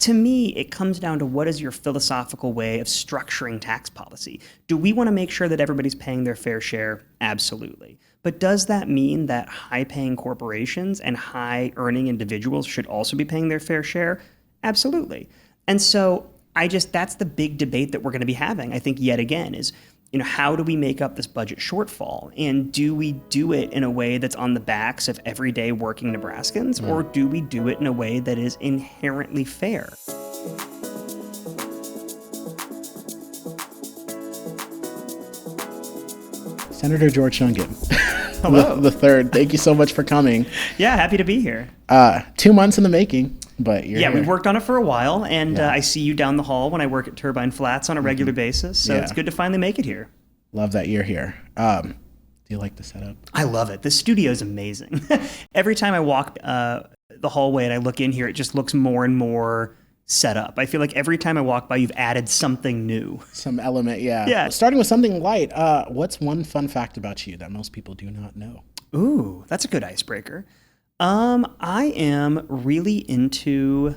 to me, it comes down to what is your philosophical way of structuring tax policy? Do we want to make sure that everybody's paying their fair share? Absolutely. But does that mean that high-paying corporations and high-earning individuals should also be paying their fair share? Absolutely. And so that's the big debate that we're going to be having, I think, yet again, is, how do we make up this budget shortfall? And do we do it in a way that's on the backs of everyday working Nebraskans, or do we do it in a way that is inherently fair? Senator George Dungan. Hello. the third. Thank you so much for coming. Yeah, happy to be here. 2 months in the making, but you're here. We've worked on it for a while, and I see you down the hall when I work at Turbine Flats on a regular basis, so it's good to finally make it here. Love that you're here. Do you like the setup? I love it. The studio is amazing. Every time I walk the hallway and I look in here, it just looks more and more set up. I feel like every time I walk by, you've added something new. Some element, yeah. Yeah. Starting with something light, what's one fun fact about you that most people do not know? Ooh, that's a good icebreaker. I am really into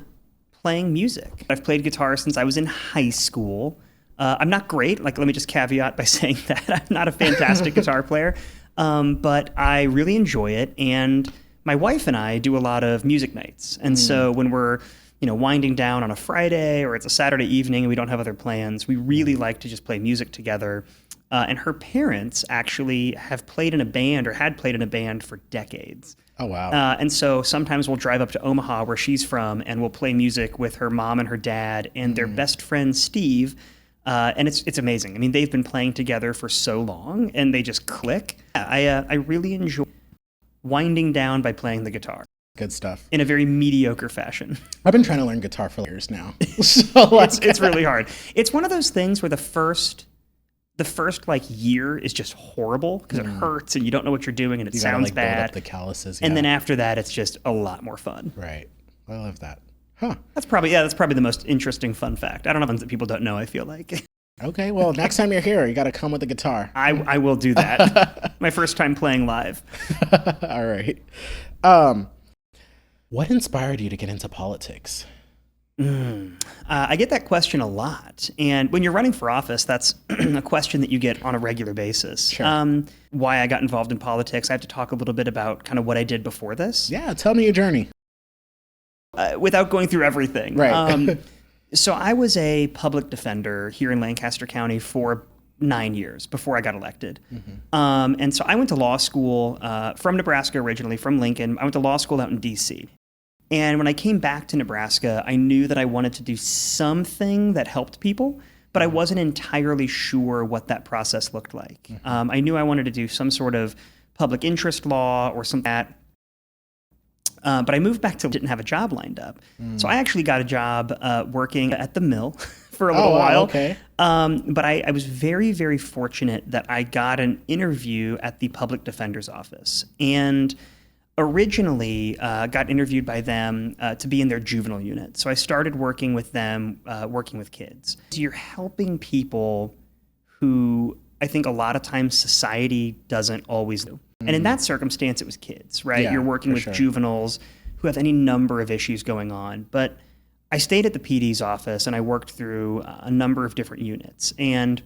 playing music. I've played guitar since I was in high school. I'm not great. Let me just caveat by saying that I'm not a fantastic guitar player, but I really enjoy it. And my wife and I do a lot of music nights. And so when we're winding down on a Friday or it's a Saturday evening and we don't have other plans, we really like to just play music together. And her parents actually have played in a band or had played in a band for decades. Oh, wow. And so sometimes we'll drive up to Omaha, where she's from, and we'll play music with her mom and her dad and their best friend, Steve. And it's amazing. I mean, they've been playing together for so long and they just click. I really enjoy winding down by playing the guitar. Good stuff. In a very mediocre fashion. I've been trying to learn guitar for years now. So it's really hard. It's one of those things where the first year is just horrible because it hurts and you don't know what you're doing and it sounds bad. Build up the calluses. And then after that, it's just a lot more fun. Right. I love that. Huh. That's probably the most interesting fun fact. I don't know ones that people don't know, I feel like. Okay, well, next time you're here, you got to come with a guitar. I will do that. My first time playing live. All right. What inspired you to get into politics? I get that question a lot. And when you're running for office, that's a question that you get on a regular basis. Sure. Why I got involved in politics, I have to talk a little bit about kind of what I did before this. Yeah, tell me your journey. Without going through everything. Right. So I was a public defender here in Lancaster County for 9 years before I got elected. And so I went to law school from Nebraska originally, from Lincoln. I went to law school out in D.C. And when I came back to Nebraska, I knew that I wanted to do something that helped people, but I wasn't entirely sure what that process looked like. I knew I wanted to do some sort of public interest law or something like that. But I moved back to didn't have a job lined up. So I actually got a job working at the mill for a little while. Okay. But I was very, very fortunate that I got an interview at the public defender's office. And originally got interviewed by them to be in their juvenile unit. So I started working with them, working with kids. So you're helping people who I think a lot of times society doesn't always do. And in that circumstance, it was kids, right? Yeah, you're working with juveniles who have any number of issues going on. But I stayed at the PD's office and I worked through a number of different units. And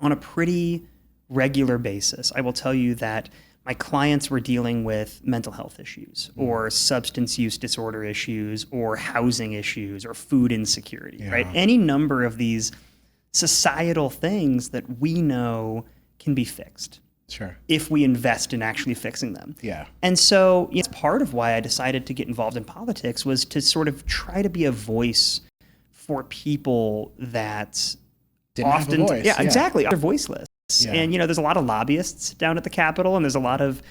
on a pretty regular basis, I will tell you that my clients were dealing with mental health issues or substance use disorder issues or housing issues or food insecurity, right? Any number of these societal things that we know can be fixed. Sure. If we invest in actually fixing them. Yeah. And so part of why I decided to get involved in politics was to sort of try to be a voice for people that didn't often have a voice. Yeah, exactly. They're voiceless. Yeah. And there's a lot of lobbyists down at the Capitol and there's a lot of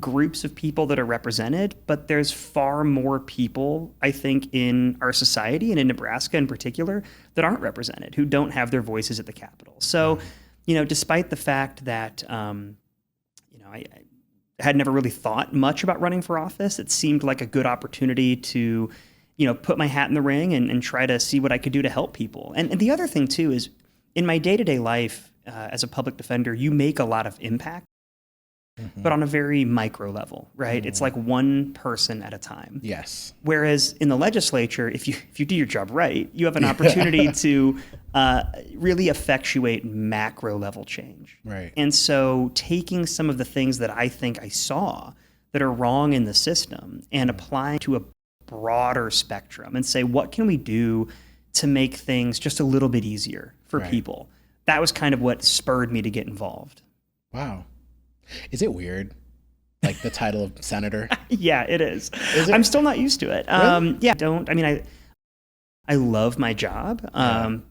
groups of people that are represented, but there's far more people, I think, in our society and in Nebraska in particular that aren't represented, who don't have their voices at the Capitol. So despite the fact that, I had never really thought much about running for office, it seemed like a good opportunity to, put my hat in the ring and try to see what I could do to help people. And the other thing, too, is in my day-to-day life as a public defender, you make a lot of impact. but on a very micro level, right? It's like one person at a time. Yes. Whereas in the legislature, if you do your job right, you have an opportunity to really effectuate macro level change. Right. And so taking some of the things that I think I saw that are wrong in the system and applying to a broader spectrum and say, what can we do to make things just a little bit easier for people? That was kind of what spurred me to get involved. Wow. Is it weird? Like the title of senator? Yeah, it is. Is it? I'm still not used to it. Really? Yeah, I love my job,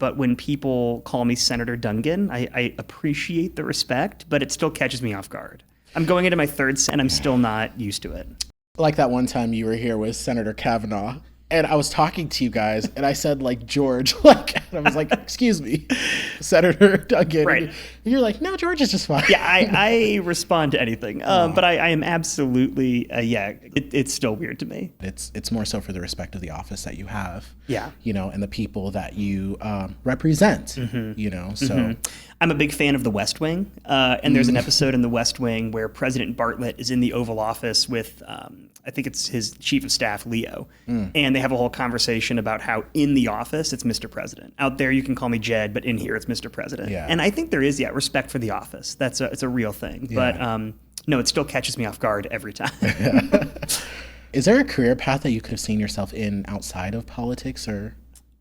but when people call me Senator Dungan, I appreciate the respect, but it still catches me off guard. I'm going into my third and I'm still not used to it. Like that one time you were here with Senator Kavanaugh, and I was talking to you guys, and I said like George, and I was like, excuse me, Senator Dungan. Right. And you're like, no, George is just fine. Yeah, I respond to anything, but I am absolutely, it's still weird to me. It's more so for the respect of the office that you have, Yeah. And the people that you represent, so. I'm a big fan of The West Wing, and there's an episode in The West Wing where President Bartlett is in the Oval Office with, I think it's his chief of staff, Leo, and they have a whole conversation about how in the office it's Mr. President. Out there you can call me Jed, but in here it's Mr. President. Yeah. And I think there is, respect for the office. It's a real thing. Yeah. But no, it still catches me off guard every time. Is there a career path that you could have seen yourself in outside of politics, or?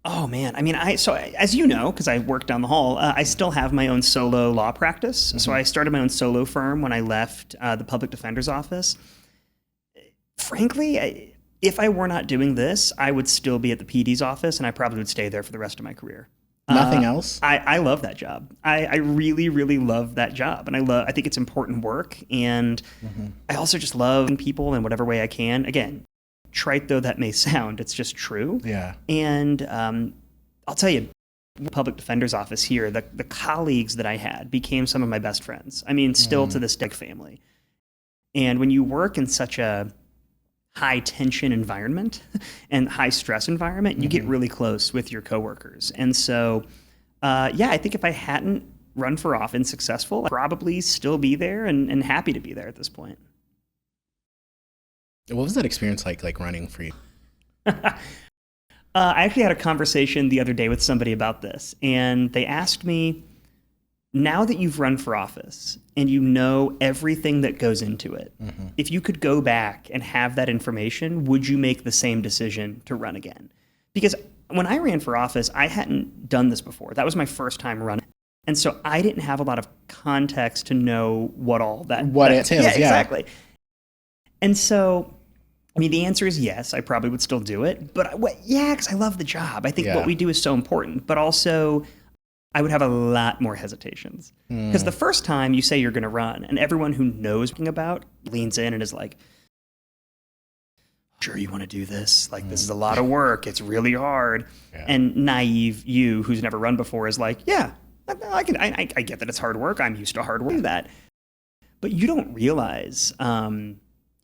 Oh man, I mean, as you know, because I work down the hall, I still have my own solo law practice. So I started my own solo firm when I left the public defender's office. Frankly, if I were not doing this, I would still be at the PD's office, and I probably would stay there for the rest of my career. Nothing else? I love that job. I really, really love that job, and I think it's important work, and I also just love people in whatever way I can. Again, trite though that may sound, it's just true. Yeah. And I'll tell you, public defender's office here, the colleagues that I had became some of my best friends. I mean, still to this day, family. And when you work in such a high tension environment and high stress environment, you get really close with your coworkers. And so, I think if I hadn't run for office and successful, I'd probably still be there and happy to be there at this point. What was that experience like running for you? I actually had a conversation the other day with somebody about this, and they asked me, now that you've run for office and you know everything that goes into it, if you could go back and have that information, would you make the same decision to run again? Because when I ran for office, I hadn't done this before. That was my first time running. And so I didn't have a lot of context to know what all that entails. Yeah, exactly. And so, I mean, the answer is yes, I probably would still do it. But because I love the job. I think what we do is so important. But also, I would have a lot more hesitations. Because the first time you say you're going to run, and everyone who knows what you're about leans in and is like, sure you want to do this? Like, this is a lot of work. It's really hard. Yeah. And naive you, who's never run before, is like, yeah, I get that it's hard work. I'm used to hard work. That. But you don't realize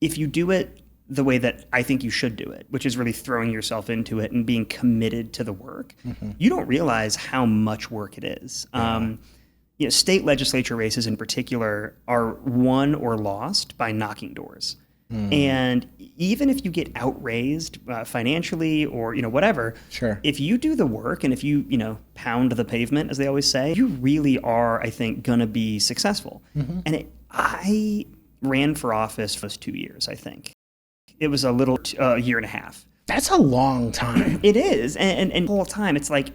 if you do it the way that I think you should do it, which is really throwing yourself into it and being committed to the work, you don't realize how much work it is. Yeah. State legislature races in particular are won or lost by knocking doors. And even if you get outraised financially or whatever, sure, if you do the work and if you pound the pavement, as they always say, you really are, I think, gonna be successful. And I ran for office for those 2 years. I think it was a year and a half. That's a long time. It is, and the whole time it's like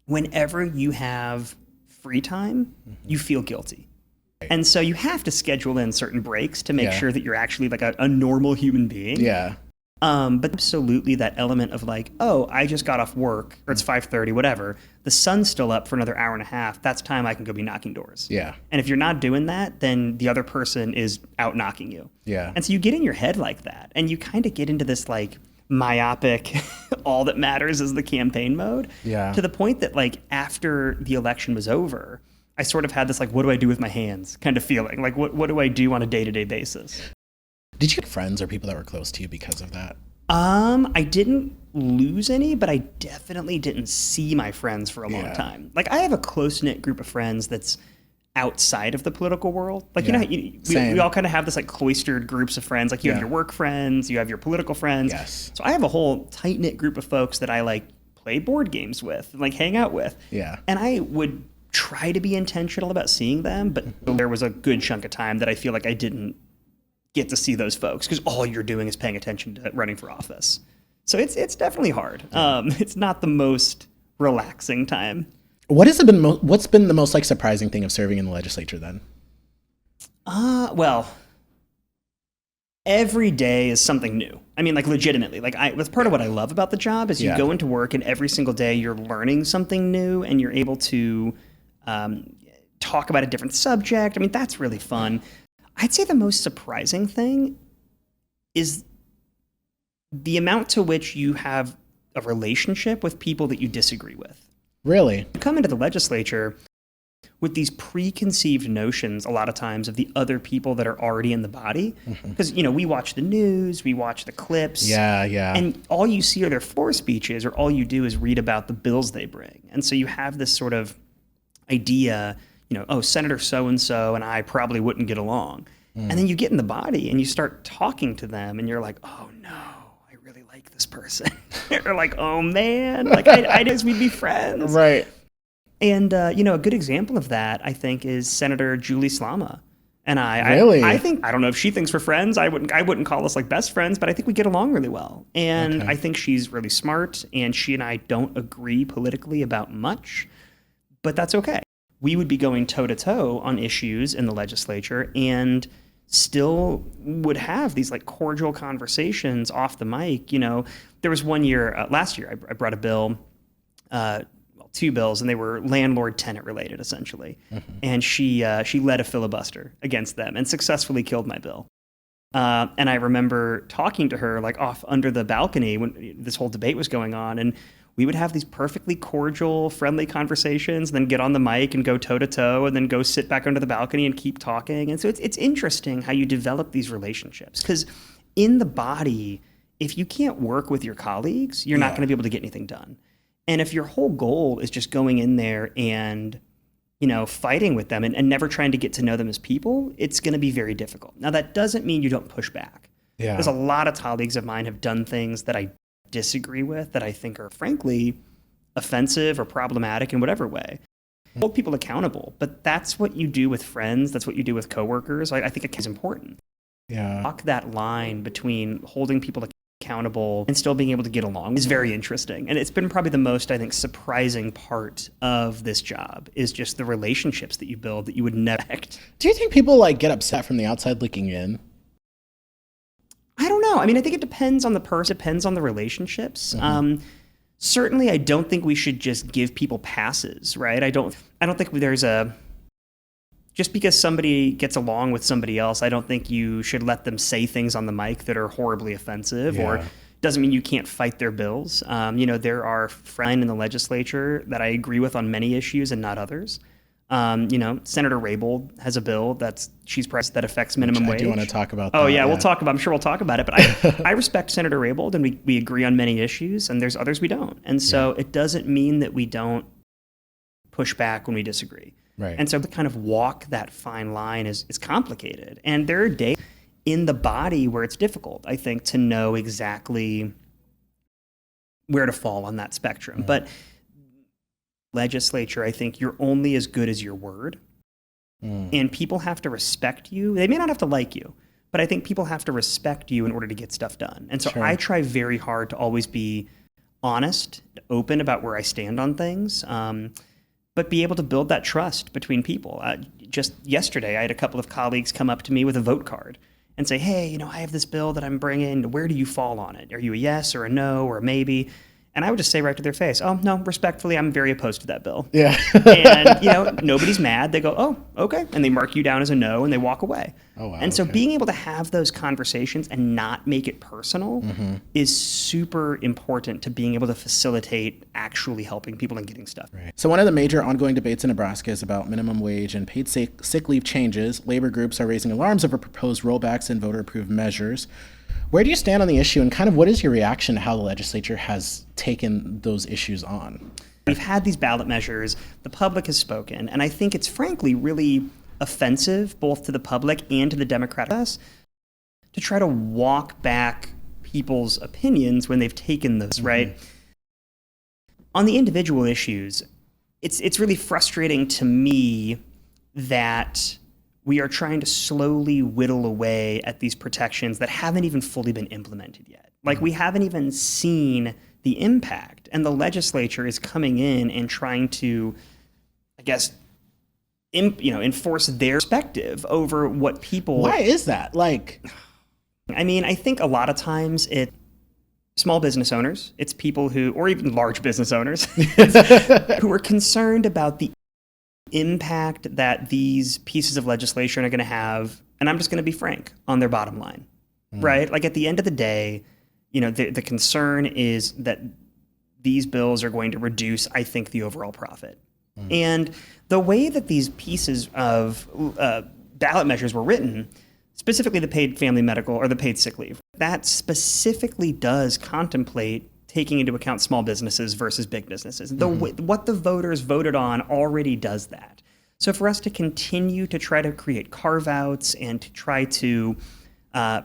whenever you have free time, you feel guilty. And so you have to schedule in certain breaks to make sure that you're actually like a normal human being. Yeah. But absolutely that element of like, oh, I just got off work, or it's 5:30, whatever. The sun's still up for another hour and a half. That's time I can go be knocking doors. Yeah. And if you're not doing that, then the other person is out knocking you. Yeah. And so you get in your head like that, and you kind of get into this like myopic, all that matters is the campaign mode. Yeah. To the point that like after the election was over, I sort of had this like, what do I do with my hands kind of feeling. Like, what do I do on a day-to-day basis? Did you have friends or people that were close to you because of that? I didn't lose any, but I definitely didn't see my friends for a long time. Like, I have a close-knit group of friends that's outside of the political world. Like, Yeah. we all kind of have this like cloistered groups of friends. Like you have your work friends, you have your political friends. Yes. So I have a whole tight knit group of folks that I like play board games with, like hang out with. Yeah. And I would try to be intentional about seeing them, but there was a good chunk of time that I feel like I didn't get to see those folks because all you're doing is paying attention to running for office. So it's definitely hard. It's not the most relaxing time. What's been the most like surprising thing of serving in the legislature then? Well, every day is something new. I mean, like legitimately, like that's part of what I love about the job is you go into work and every single day you're learning something new and you're able to talk about a different subject. I mean, that's really fun. I'd say the most surprising thing is the amount to which you have a relationship with people that you disagree with. Really? You come into the legislature with these preconceived notions a lot of times of the other people that are already in the body. Because, we watch the news, we watch the clips. Yeah. And all you see are their floor speeches, or all you do is read about the bills they bring. And so you have this sort of idea, Senator so-and-so and I probably wouldn't get along. And then you get in the body and you start talking to them and you're like, oh no, I really like this person. You're like, oh man, like I guess we'd be friends. Right. And, a good example of that, I think, is Senator Julie Slama. And Really? I don't know if she thinks we're friends. I wouldn't call us like best friends, but I think we get along really well. And I think she's really smart, and she and I don't agree politically about much, but that's okay. We would be going toe-to-toe on issues in the legislature and still would have these like cordial conversations off the mic. There was one year, last year, I brought a bill, two bills, and they were landlord-tenant related, essentially. And she led a filibuster against them and successfully killed my bill. And I remember talking to her like off under the balcony when this whole debate was going on, and we would have these perfectly cordial, friendly conversations, and then get on the mic and go toe-to-toe, and then go sit back under the balcony and keep talking. And so it's interesting how you develop these relationships, because in the body, if you can't work with your colleagues, you're not going to be able to get anything done. And if your whole goal is just going in there and, fighting with them and never trying to get to know them as people, it's going to be very difficult. Now, that doesn't mean you don't push back. Yeah. There's a lot of colleagues of mine have done things that I disagree with that I think are, frankly, offensive or problematic in whatever way. Hold people accountable, but that's what you do with friends. That's what you do with coworkers. I think it is important. Yeah. Walk that line between holding people accountable and still being able to get along is very interesting. And it's been probably the most, I think, surprising part of this job is just the relationships that you build that you would never expect. Do you think people get upset from the outside looking in? I don't know. I mean, I think it depends on the person, depends on the relationships. Certainly, I don't think we should just give people passes, right? I don't think there's just because somebody gets along with somebody else, I don't think you should let them say things on the mic that are horribly offensive or doesn't mean you can't fight their bills. There are friends in the legislature that I agree with on many issues and not others. Senator Raybould has a bill she's pressed that affects minimum wage. I do want to talk about that. Oh, yeah, I'm sure we'll talk about it. But I respect Senator Raybould, and we agree on many issues, and there's others we don't. And so it doesn't mean that we don't push back when we disagree. Right. And so to kind of walk that fine line is complicated. And there are days in the body where it's difficult, I think, to know exactly where to fall on that spectrum. But legislature, I think you're only as good as your word. And people have to respect you. They may not have to like you, but I think people have to respect you in order to get stuff done. And so I try very hard to always be honest, open about where I stand on things. But be able to build that trust between people. Just yesterday, I had a couple of colleagues come up to me with a vote card and say, hey, I have this bill that I'm bringing. Where do you fall on it? Are you a yes or a no or a maybe? And I would just say right to their face, oh, no, respectfully, I'm very opposed to that bill. Yeah. And, nobody's mad. They go, oh, okay. And they mark you down as a no and they walk away. Oh, wow. And so being able to have those conversations and not make it personal is super important to being able to facilitate actually helping people and getting stuff. Right. So one of the major ongoing debates in Nebraska is about minimum wage and paid sick leave changes. Labor groups are raising alarms over proposed rollbacks and voter-approved measures. Where do you stand on the issue, and kind of what is your reaction to how the legislature has taken those issues on? We've had these ballot measures, the public has spoken, and I think it's frankly really offensive both to the public and to the Democratic process to try to walk back people's opinions when they've taken those, right? On the individual issues, it's really frustrating to me that we are trying to slowly whittle away at these protections that haven't even fully been implemented yet. Like, we haven't even seen the impact, and the legislature is coming in and trying to, I guess, enforce their perspective over what people... Why is that? Like... I mean, I think a lot of times it's small business owners, it's people who, or even large business owners, who are concerned about the impact that these pieces of legislation are going to have, and I'm just going to be frank, on their bottom line, right? Like, at the end of the day, the concern is that these bills are going to reduce, I think, the overall profit. And the way that these pieces of ballot measures were written, specifically the paid family medical or the paid sick leave, that specifically does contemplate taking into account small businesses versus big businesses. What the voters voted on already does that. So for us to continue to try to create carve-outs and to try to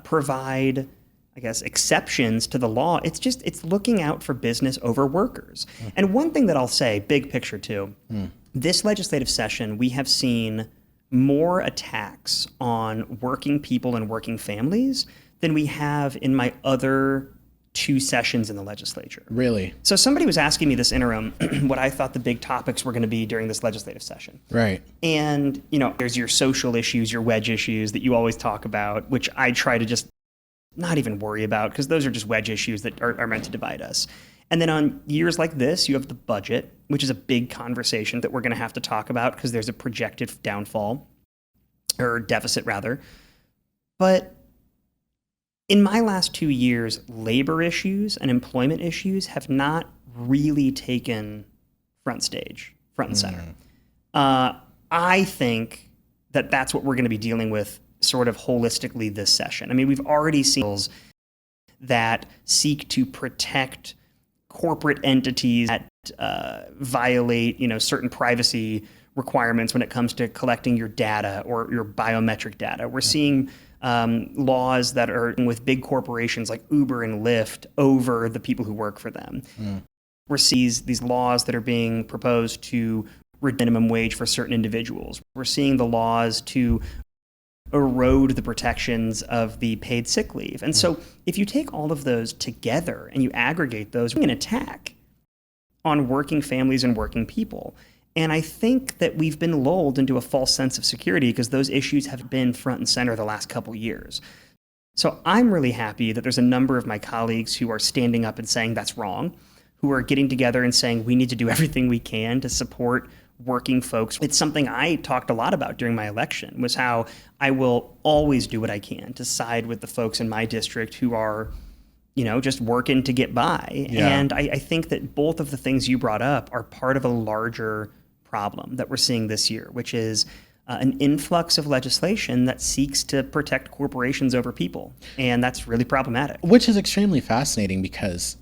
provide, I guess, exceptions to the law, it's looking out for business over workers. And one thing that I'll say, big picture too, this legislative session, we have seen more attacks on working people and working families than we have in my other 2 sessions in the legislature. Really? So somebody was asking me this interim what I thought the big topics were going to be during this legislative session. Right. And, there's your social issues, your wedge issues that you always talk about, which I try to just not even worry about because those are just wedge issues that are meant to divide us. And then on years like this, you have the budget, which is a big conversation that we're going to have to talk about because there's a projected downfall, or deficit rather. But in my last 2 years, labor issues and employment issues have not really taken front and center. I think that that's what we're going to be dealing with sort of holistically this session. I mean, we've already seen bills that seek to protect corporate entities that violate, certain privacy requirements when it comes to collecting your data or your biometric data. We're seeing laws that are with big corporations like Uber and Lyft over the people who work for them. We're seeing these laws that are being proposed to reduce minimum wage for certain individuals. We're seeing the laws to erode the protections of the paid sick leave. And so if you take all of those together and you aggregate those, we're an attack on working families and working people. And I think that we've been lulled into a false sense of security because those issues have been front and center the last couple years. So I'm really happy that there's a number of my colleagues who are standing up and saying that's wrong, who are getting together and saying we need to do everything we can to support working folks. It's something I talked a lot about during my election, was how I will always do what I can to side with the folks in my district who are, just working to get by. Yeah. And I think that both of the things you brought up are part of a larger problem that we're seeing this year, which is an influx of legislation that seeks to protect corporations over people. And that's really problematic. Which is extremely fascinating because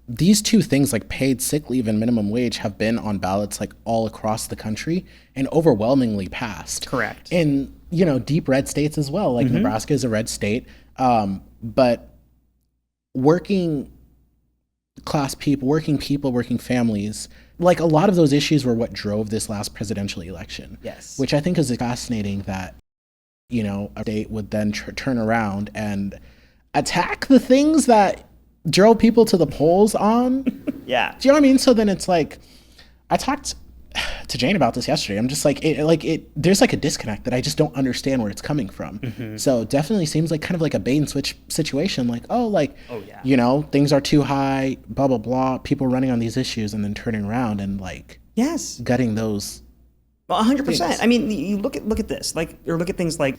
these 2 things, like paid sick leave and minimum wage, have been on ballots like all across the country and overwhelmingly passed. Correct. In, deep red states as well, like Nebraska is a red state. But working class people, working families, like a lot of those issues were what drove this last presidential election. Yes. Which I think is fascinating that, a state would then turn around and attack the things that drove people to the polls on. Yeah. Do you know what I mean? So then it's like, I talked to Jane about this yesterday. I'm just like, there's like a disconnect that I just don't understand where it's coming from. So it definitely seems like kind of like a bait and switch situation. Like, things are too high, blah, blah, blah. People running on these issues and then turning around and gutting those. Well, 100%. I mean, you look at this, or look at things like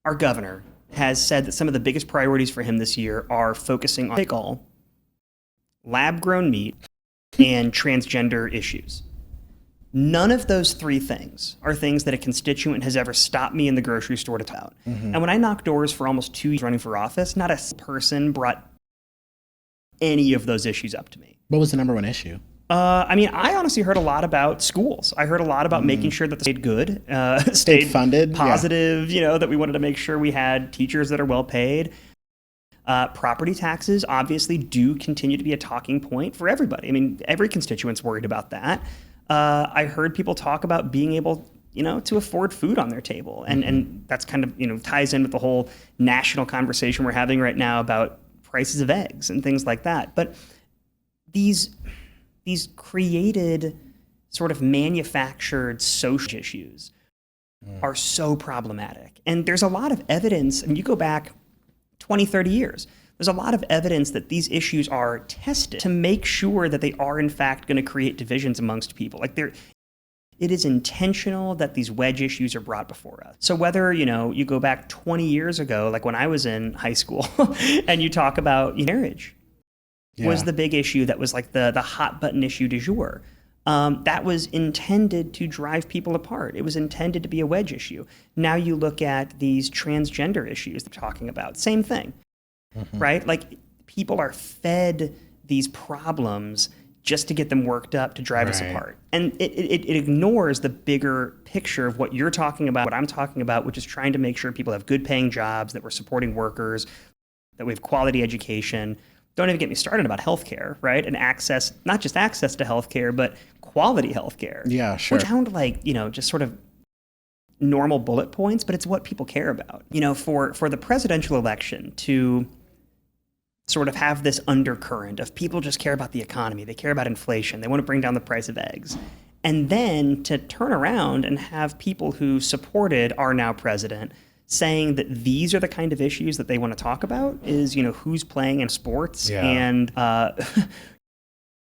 our governor has said that some of the biggest priorities for him this year are focusing on all lab-grown meat and transgender issues. None of those 3 things are things that a constituent has ever stopped me in the grocery store to talk about. And when I knocked doors for almost 2 years running for office, not a person brought any of those issues up to me. What was the number one issue? I honestly heard a lot about schools. I heard a lot about making sure that they stayed good, State funded, positive, that we wanted to make sure we had teachers that are well paid. Property taxes obviously do continue to be a talking point for everybody. I mean, every constituent's worried about that. I heard people talk about being able, to afford food on their table. And that's kind of, ties in with the whole national conversation we're having right now about prices of eggs and things like that. But these created sort of manufactured social issues are so problematic. And there's a lot of evidence, and you go back 20, 30 years, there's a lot of evidence that these issues are tested to make sure that they are in fact going to create divisions amongst people. Like it is intentional that these wedge issues are brought before us. So whether, you go back 20 years ago, like when I was in high school, and you talk about marriage, was the big issue that was like the hot button issue du jour. That was intended to drive people apart. It was intended to be a wedge issue. Now you look at theyese transgender issues they're talking about, same thing, right? Like people are fed these problems just to get them worked up to drive us apart. And it ignores the bigger picture of what you're talking about, what I'm talking about, which is trying to make sure people have good paying jobs, that we're supporting workers, that we have quality education. Don't even get me started about healthcare, right? And access, not just access to healthcare, but quality healthcare. Yeah, sure. Which sound like, just sort of normal bullet points, but it's what people care about. For the presidential election to sort of have this undercurrent of people just care about the economy, they care about inflation, they want to bring down the price of eggs. And then to turn around and have people who supported our now president saying that these are the kind of issues that they want to talk about is, who's playing in sports and,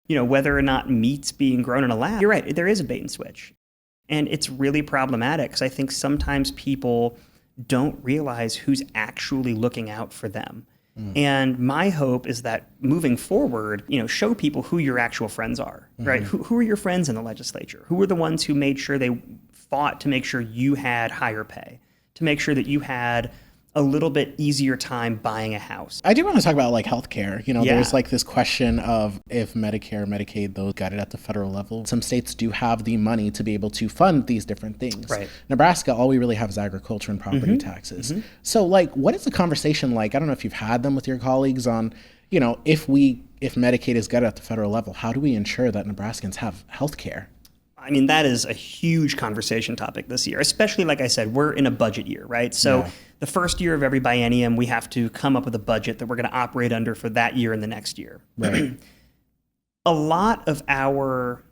whether or not meat's being grown in a lab. You're right, there is a bait and switch. And it's really problematic because I think sometimes people don't realize who's actually looking out for them. And my hope is that moving forward, show people who your actual friends are, right? Who are your friends in the legislature? Who are the ones who made sure they fought to make sure you had higher pay, to make sure that you had a little bit easier time buying a house? I do want to talk about like healthcare. There's like this question of if Medicare, Medicaid, those got it at the federal level. Some states do have the money to be able to fund these different things. Right. Nebraska, all we really have is agriculture and property taxes. So like, what is the conversation like? I don't know if you've had them with your colleagues on, if Medicaid is got it at the federal level, how do we ensure that Nebraskans have healthcare? I mean, that is a huge conversation topic this year, especially, like I said, we're in a budget year, right? So the first year of every biennium, we have to come up with a budget that we're going to operate under for that year and the next year. Right. A lot of our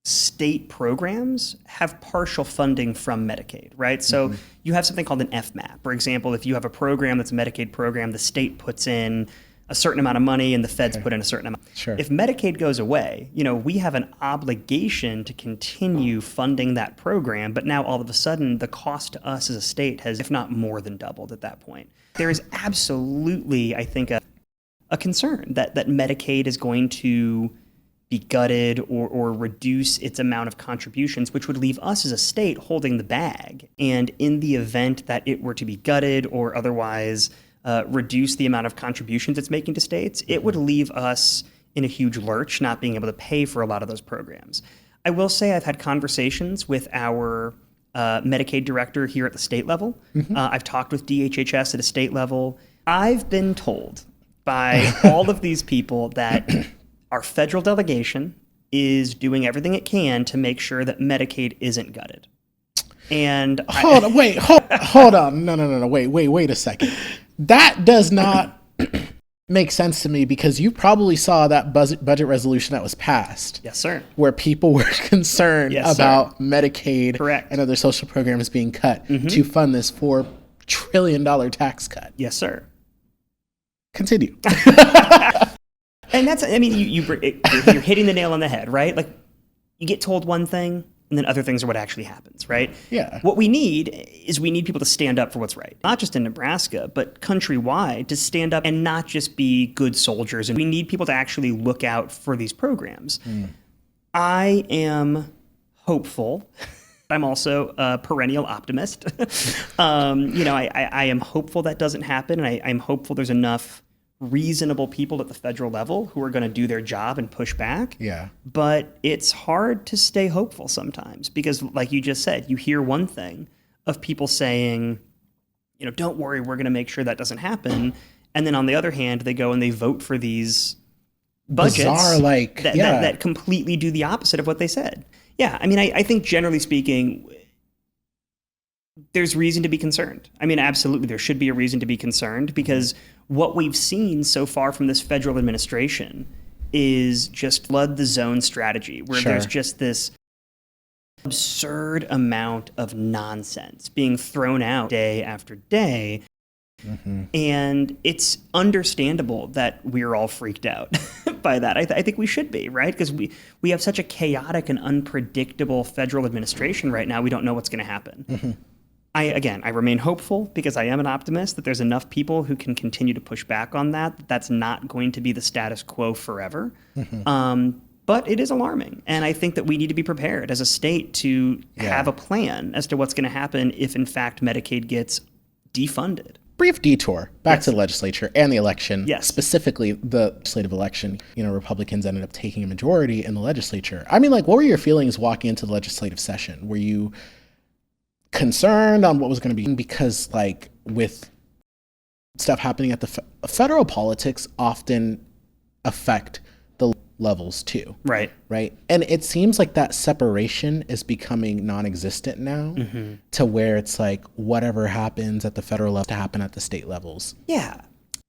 state programs have partial funding from Medicaid, right? So you have something called an FMAP. For example, if you have a program that's a Medicaid program, the state puts in a certain amount of money and the feds put in a certain amount. Sure. If Medicaid goes away, we have an obligation to continue funding that program, but now all of a sudden the cost to us as a state has, if not more than doubled at that point. There is absolutely, I think, a concern that Medicaid is going to be gutted or reduce its amount of contributions, which would leave us as a state holding the bag. And in the event that it were to be gutted or otherwise reduce the amount of contributions it's making to states, it would leave us in a huge lurch, not being able to pay for a lot of those programs. I will say I've had conversations with our Medicaid director here at the state level. I've talked with DHHS at a state level. I've been told by all of these people that our federal delegation is doing everything it can to make sure that Medicaid isn't gutted. And hold on. No. Wait a second. That does not make sense to me because you probably saw that budget resolution that was passed. Yes, sir. Where people were concerned about Medicaid and other social programs being cut to fund this $4 trillion tax cut. Yes, sir. Continue. And that's, I mean, you're hitting the nail on the head, right? Like, you get told one thing, and then other things are what actually happens, right? Yeah. What we need is people to stand up for what's right. Not just in Nebraska, but countrywide, to stand up and not just be good soldiers. And we need people to actually look out for these programs. I am hopeful. I'm also a perennial optimist. I am hopeful that doesn't happen, and I'm hopeful there's enough reasonable people at the federal level who are going to do their job and push back. Yeah. But it's hard to stay hopeful sometimes because, like you just said, you hear one thing of people saying, don't worry, we're going to make sure that doesn't happen. And then on the other hand, they go and they vote for these budgets bizarre, that completely do the opposite of what they said. Yeah, I mean, I think generally speaking, there's reason to be concerned. I mean, absolutely, there should be a reason to be concerned because what we've seen so far from this federal administration is just flood the zone strategy, where there's just this absurd amount of nonsense being thrown out day after day. And it's understandable that we're all freaked out by that. I think we should be, right? Because we have such a chaotic and unpredictable federal administration right now. We don't know what's going to happen. I remain hopeful because I am an optimist that there's enough people who can continue to push back on that. That's not going to be the status quo forever. But it is alarming. And I think that we need to be prepared as a state to have a plan as to what's going to happen if, in fact, Medicaid gets defunded. Brief detour back to the legislature and the election, specifically the legislative election. Republicans ended up taking a majority in the legislature. I mean, what were your feelings walking into the legislative session? Were you concerned on what was going to be? Because, with stuff happening at the federal politics often affect the levels too. Right. And it seems like that separation is becoming non-existent now to where it's whatever happens at the federal level to happen at the state levels. Yeah.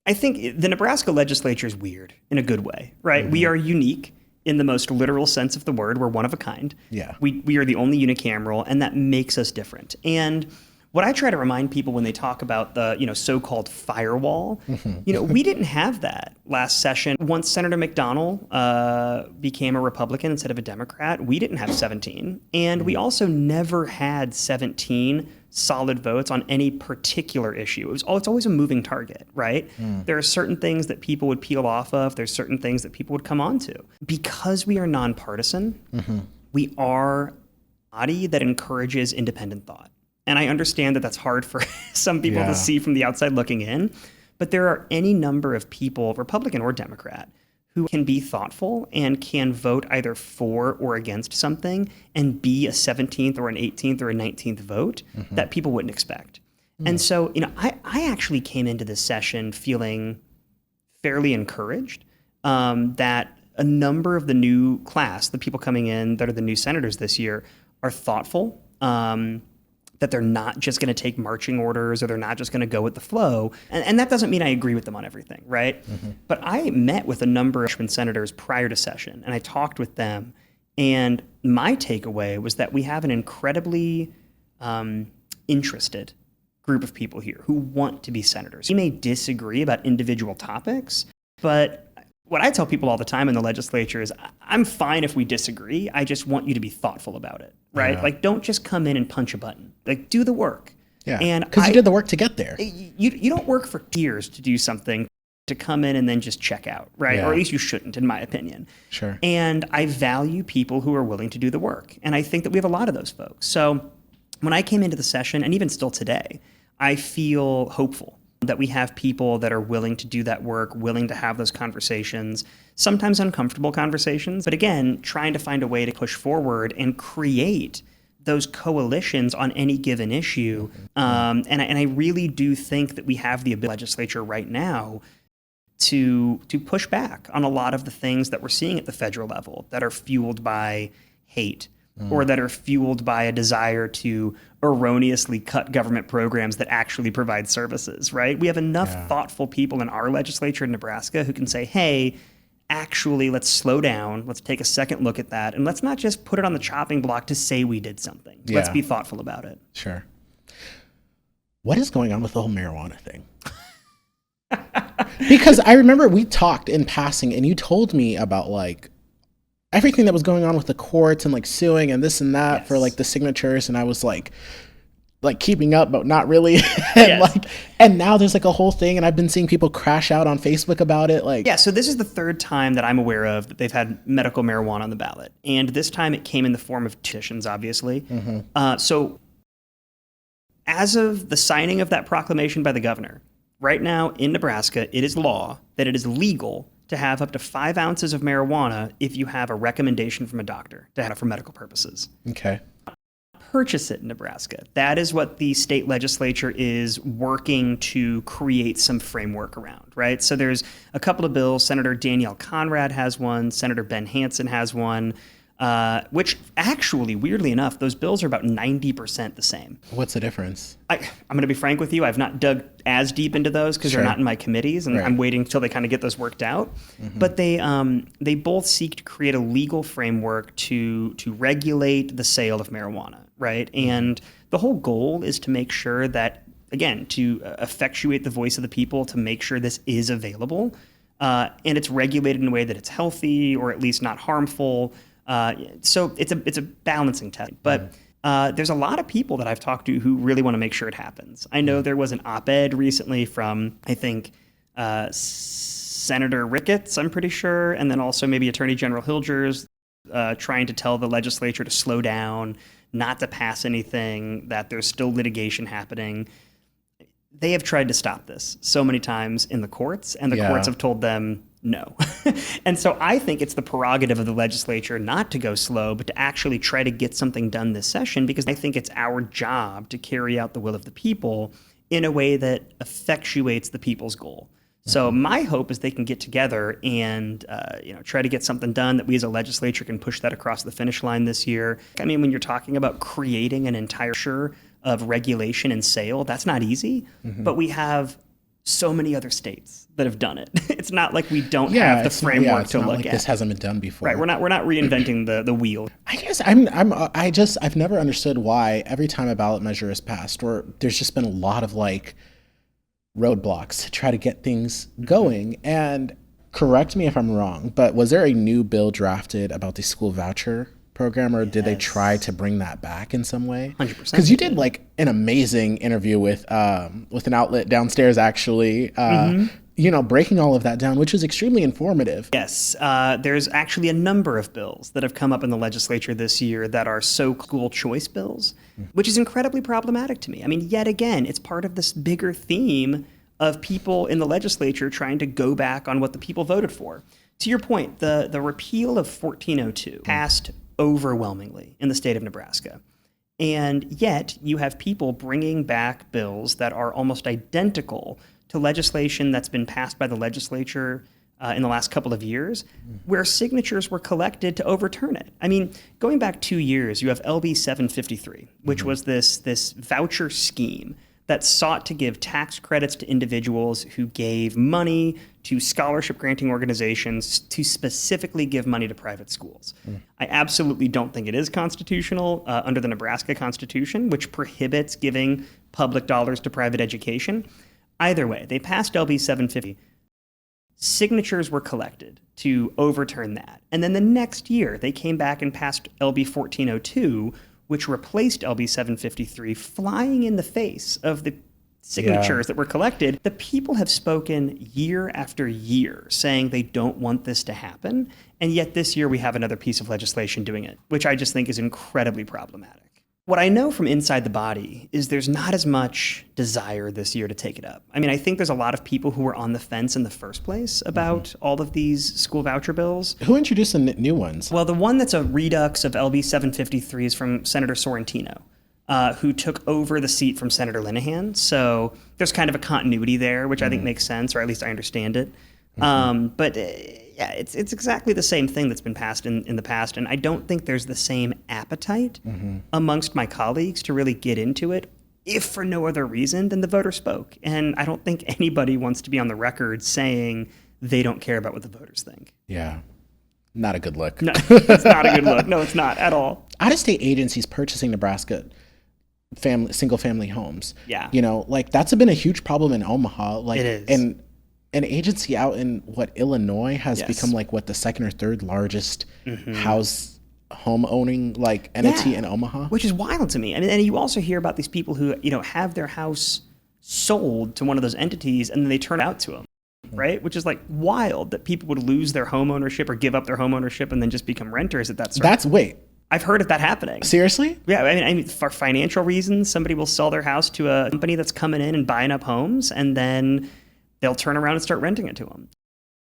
I think the Nebraska legislature is weird in a good way, right? We are unique in the most literal sense of the word. We're one of a kind. Yeah. We are the only unicameral, and that makes us different. And what I try to remind people when they talk about the, so-called firewall, we didn't have that last session. Once Senator McDonnell became a Republican instead of a Democrat, we didn't have 17. And we also never had 17 solid votes on any particular issue. It's always a moving target, right? There are certain things that people would peel off of. There's certain things that people would come on to. Because we are nonpartisan, we are a body that encourages independent thought. And I understand that that's hard for some people to see from the outside looking in, but there are any number of people, Republican or Democrat, who can be thoughtful and can vote either for or against something and be a 17th or an 18th or a 19th vote that people wouldn't expect. And so, I actually came into this session feeling fairly encouraged that a number of the new class, the people coming in that are the new senators this year, are thoughtful. That they're not just going to take marching orders or they're not just going to go with the flow. And that doesn't mean I agree with them on everything, right? But I met with a number of freshman senators prior to session, and I talked with them. And my takeaway was that we have an incredibly interested group of people here who want to be senators. We may disagree about individual topics, but what I tell people all the time in the legislature is I'm fine if we disagree. I just want you to be thoughtful about it, right? Don't just come in and punch a button. Do the work. Yeah, and because you did the work to get there. You don't work for years to do something, to come in and then just check out, right? Or at least you shouldn't, in my opinion. Sure. And I value people who are willing to do the work. And I think that we have a lot of those folks. So when I came into the session, and even still today, I feel hopeful that we have people that are willing to do that work, willing to have those conversations, sometimes uncomfortable conversations, but again, trying to find a way to push forward and create those coalitions on any given issue. And I really do think that we have the legislature right now to push back on a lot of the things that we're seeing at the federal level that are fueled by hate, or that are fueled by a desire to erroneously cut government programs that actually provide services, right? We have enough thoughtful people in our legislature in Nebraska who can say, hey, actually, let's slow down. Let's take a second look at that. And let's not just put it on the chopping block to say we did something. Let's be thoughtful about it. Sure. What is going on with the whole marijuana thing? Because I remember we talked in passing and you told me about everything that was going on with the courts and suing and this and that for the signatures, and I was like keeping up but not really. And and now there's a whole thing, and I've been seeing people crash out on Facebook about it. So this is the third time that I'm aware of that they've had medical marijuana on the ballot, and this time it came in the form of petitions, obviously. So as of the signing of that proclamation by the governor, Right now in Nebraska, it is law that it is legal to have up to 5 ounces of marijuana if you have a recommendation from a doctor to have it for medical purposes. Okay. Purchase it in Nebraska. That is what the state legislature is working to create some framework around, right? So there's a couple of bills. Senator Danielle Conrad has one. Senator Ben Hansen has one, which actually, weirdly enough, those bills are about 90% the same. What's the difference? I'm going to be frank with you. I've not dug as deep into those because they're not in my committees, and I'm waiting until they kind of get those worked out. But they both seek to create a legal framework to regulate the sale of marijuana, right? And the whole goal is to make sure that, again, to effectuate the voice of the people, to make sure this is available, and it's regulated in a way that it's healthy or at least not harmful. So it's a balancing test, but there's a lot of people that I've talked to who really want to make sure it happens. I know there was an op-ed recently from, I think, Senator Ricketts, I'm pretty sure, and then also maybe Attorney General Hilgers, trying to tell the legislature to slow down, not to pass anything, that there's still litigation happening. They have tried to stop this so many times in the courts, and the courts have told them no. And so I think it's the prerogative of the legislature not to go slow, but to actually try to get something done this session, because I think it's our job to carry out the will of the people in a way that effectuates the people's goal. So my hope is they can get together and try to get something done, that we as a legislature can push that across the finish line this year. I mean, when you're talking about creating an entire of regulation and sale, that's not easy, but we have so many other states that have done it. It's not like we don't have the framework to look at. This hasn't been done before. Right. We're not reinventing the wheel. I guess I've never understood why every time a ballot measure is passed, or there's just been a lot of roadblocks to try to get things going. And correct me if I'm wrong, but was there a new bill drafted about the school voucher program, or did they try to bring that back in some way? 100%. Because you did an amazing interview with an outlet downstairs, actually, breaking all of that down, which was extremely informative. Yes, there's actually a number of bills that have come up in the legislature this year that are school choice bills, which is incredibly problematic to me. I mean, yet again, it's part of this bigger theme of people in the legislature trying to go back on what the people voted for. To your point, the repeal of 1402 passed overwhelmingly in the state of Nebraska. And yet you have people bringing back bills that are almost identical to legislation that's been passed by the legislature in the last couple of years, where signatures were collected to overturn it. I mean, going back 2 years, you have LB 753, which was this voucher scheme that sought to give tax credits to individuals who gave money to scholarship granting organizations to specifically give money to private schools. I absolutely don't think it is constitutional under the Nebraska Constitution, which prohibits giving public dollars to private education. Either way, they passed LB 750. Signatures were collected to overturn that. And then the next year, they came back and passed LB 1402, which replaced LB 753, flying in the face of the signatures that were collected. The people have spoken year after year saying they don't want this to happen, and yet this year we have another piece of legislation doing it, which I just think is incredibly problematic. What I know from inside the body is there's not as much desire this year to take it up. I mean, I think there's a lot of people who were on the fence in the first place about all of these school voucher bills. Who introduced the new ones? Well, the one that's a redux of LB 753 is from Senator Sorrentino, who took over the seat from Senator Linehan. So there's kind of a continuity there, which I think makes sense, or at least I understand it. But it's exactly the same thing that's been passed in the past, and I don't think there's the same appetite amongst my colleagues to really get into it, if for no other reason than the voter spoke. And I don't think anybody wants to be on the record saying they don't care about what the voters think. Yeah. Not a good look. No, it's not a good look. No, it's not at all. Out-of-state agencies purchasing Nebraska single-family homes. Yeah. That's been a huge problem in Omaha. It is. And an agency out in Illinois has become the second or third largest home owning entity in Omaha, which is wild to me. I mean, and you also hear about these people who have their house sold to one of those entities and then they turn it out to them, right? Which is wild that people would lose their home ownership or give up their home ownership and then just become renters at that sort. I've heard of that happening. Seriously? Yeah, I mean, for financial reasons, somebody will sell their house to a company that's coming in and buying up homes, and then they'll turn around and start renting it to them.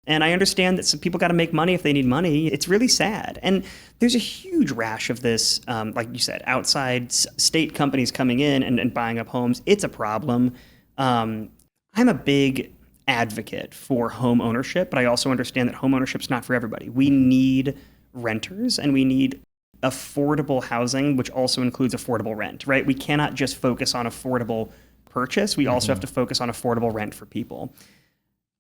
And I understand that some people got to make money if they need money. It's really sad. And there's a huge rash of this, like you said, outside state companies coming in and buying up homes. It's a problem. I'm a big advocate for home ownership, but I also understand that home ownership is not for everybody. We need renters and we need affordable housing, which also includes affordable rent, right? We cannot just focus on affordable purchase. We also have to focus on affordable rent for people.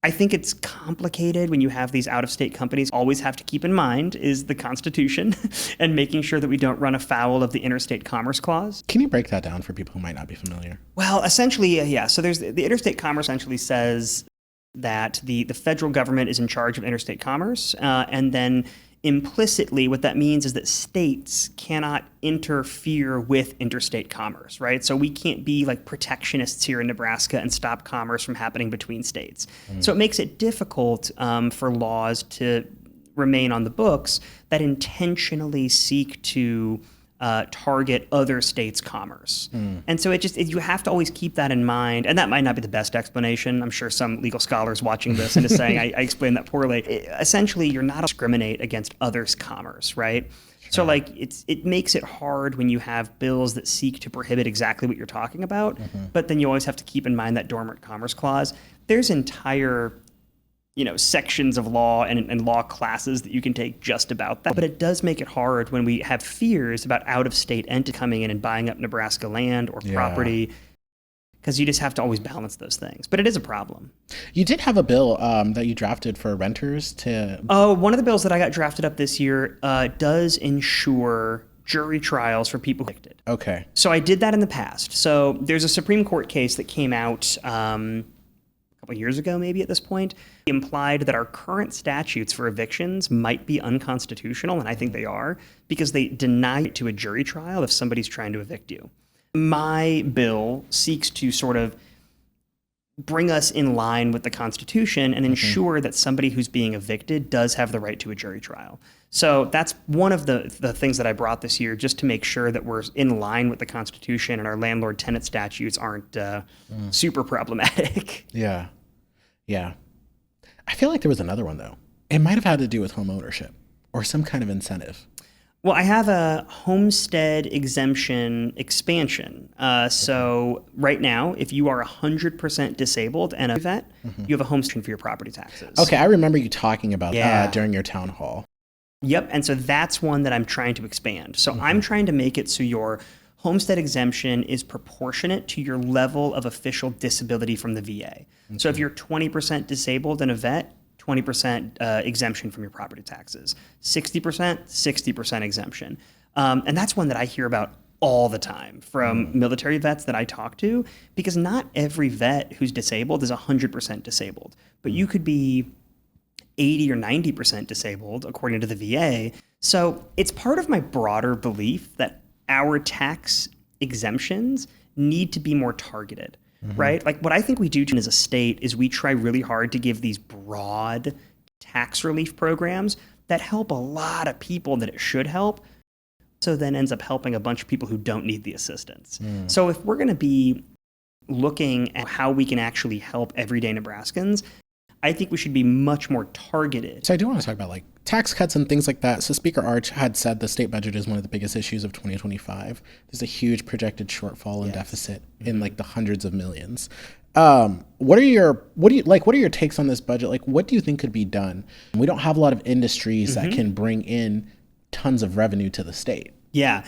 I think it's complicated when you have these out-of-state companies. Always have to keep in mind is the Constitution and making sure that we don't run afoul of the Interstate Commerce Clause. Can you break that down for people who might not be familiar? Well, essentially, yeah. So there's the Interstate Commerce essentially says that the federal government is in charge of interstate commerce, and then implicitly what that means is that states cannot interfere with interstate commerce, right? So we can't be like protectionists here in Nebraska and stop commerce from happening between states. So it makes it difficult for laws to remain on the books that intentionally seek to target other states' commerce. And so you have to always keep that in mind. And that might not be the best explanation. I'm sure some legal scholars watching this and is saying, I explained that poorly. Essentially, you're not discriminate against others' commerce, right? Sure. So like it makes it hard when you have bills that seek to prohibit exactly what you're talking about. But then you always have to keep in mind that dormant commerce clause. There's entire sections of law and law classes that you can take just about that. But it does make it hard when we have fears about out-of-state entities coming in and buying up Nebraska land or property, because you just have to always balance those things. But it is a problem. You did have a bill that you drafted for renters to... Oh, one of the bills that I got drafted up this year does ensure jury trials for people convicted. Okay. So I did that in the past. So there's a Supreme Court case that came out... couple years ago, maybe at this point, implied that our current statutes for evictions might be unconstitutional, and I think they are, because they deny it to a jury trial if somebody's trying to evict you. My bill seeks to sort of bring us in line with the Constitution and ensure that somebody who's being evicted does have the right to a jury trial. So that's one of the things that I brought this year, just to make sure that we're in line with the Constitution and our landlord-tenant statutes aren't super problematic. Yeah. Yeah. I feel like there was another one, though. It might have had to do with home ownership or some kind of incentive. Well, I have a homestead exemption expansion. So right now, if you are 100% disabled and a vet, you have a homestead for your property taxes. Okay, I remember you talking about that during your town hall. Yep, and so that's one that I'm trying to expand. So I'm trying to make it so your homestead exemption is proportionate to your level of official disability from the VA. So if you're 20% disabled and a vet, 20% exemption from your property taxes. 60% exemption. And that's one that I hear about all the time from military vets that I talk to, because not every vet who's disabled is 100% disabled. But you could be 80 or 90% disabled, according to the VA. So it's part of my broader belief that our tax exemptions need to be more targeted, right? Like what I think we do as a state is we try really hard to give these broad tax relief programs that help a lot of people that it should help, so then ends up helping a bunch of people who don't need the assistance. So if we're going to be looking at how we can actually help everyday Nebraskans, I think we should be much more targeted. So I do want to talk about like tax cuts and things like that. So Speaker Arch had said the state budget is one of the biggest issues of 2025. There's a huge projected shortfall and deficit in like the hundreds of millions. What are your takes on this budget? Like, what do you think could be done? We don't have a lot of industries that can bring in tons of revenue to the state. Yeah.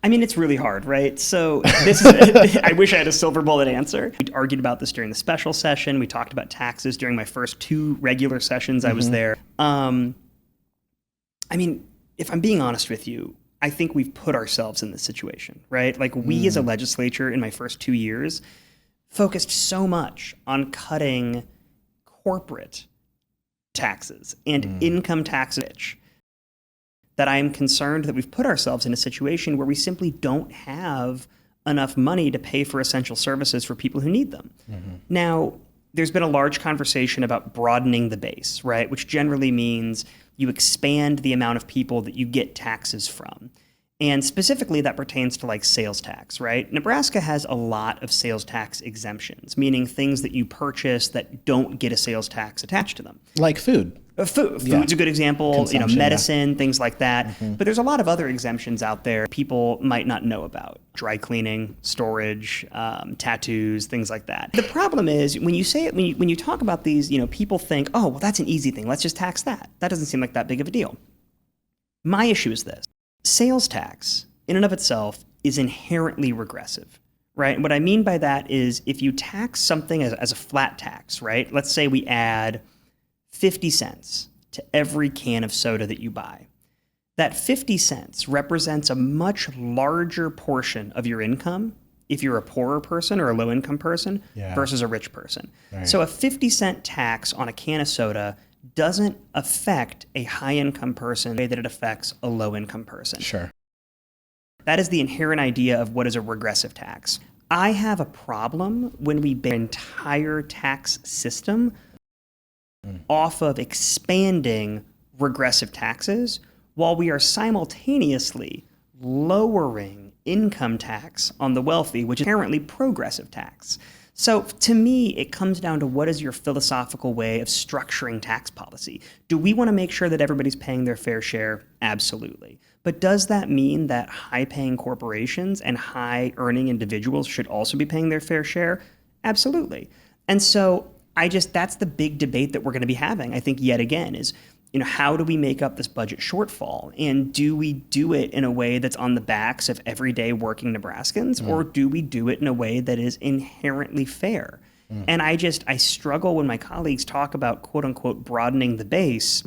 I mean, it's really hard, right? So this is, I wish I had a silver bullet answer. We argued about this during the special session. We talked about taxes during my first 2 regular sessions I was there. I mean, if I'm being honest with you, I think we've put ourselves in this situation, right? Like we as a legislature in my first 2 years focused so much on cutting corporate taxes and income taxes, that I am concerned that we've put ourselves in a situation where we simply don't have enough money to pay for essential services for people who need them. Now, there's been a large conversation about broadening the base, right? Which generally means you expand the amount of people that you get taxes from. And specifically, that pertains to like sales tax, right? Nebraska has a lot of sales tax exemptions, meaning things that you purchase that don't get a sales tax attached to them. Like food. Food's a good example, medicine, things like that. Mm-hmm. But there's a lot of other exemptions out there people might not know about. Dry cleaning, storage, tattoos, things like that. The problem is when you say it, when you talk about these, people think, oh, well, that's an easy thing. Let's just tax that. That doesn't seem like that big of a deal. My issue is this. Sales tax, in and of itself, is inherently regressive, right? And what I mean by that is if you tax something as a flat tax, right? Let's say we add 50 cents to every can of soda that you buy. That 50 cents represents a much larger portion of your income if you're a poorer person or a low-income person versus a rich person. Right. So a 50-cent tax on a can of soda doesn't affect a high-income person the way that it affects a low-income person. Sure. That is the inherent idea of what is a regressive tax. I have a problem when we base our entire tax system off of expanding regressive taxes while we are simultaneously lowering income tax on the wealthy, which is inherently progressive tax. So to me, it comes down to what is your philosophical way of structuring tax policy? Do we want to make sure that everybody's paying their fair share? Absolutely. But does that mean that high-paying corporations and high-earning individuals should also be paying their fair share? Absolutely. And so that's the big debate that we're going to be having, I think, yet again, is how do we make up this budget shortfall? And do we do it in a way that's on the backs of everyday working Nebraskans, or do we do it in a way that is inherently fair? And I struggle when my colleagues talk about, quote unquote, broadening the base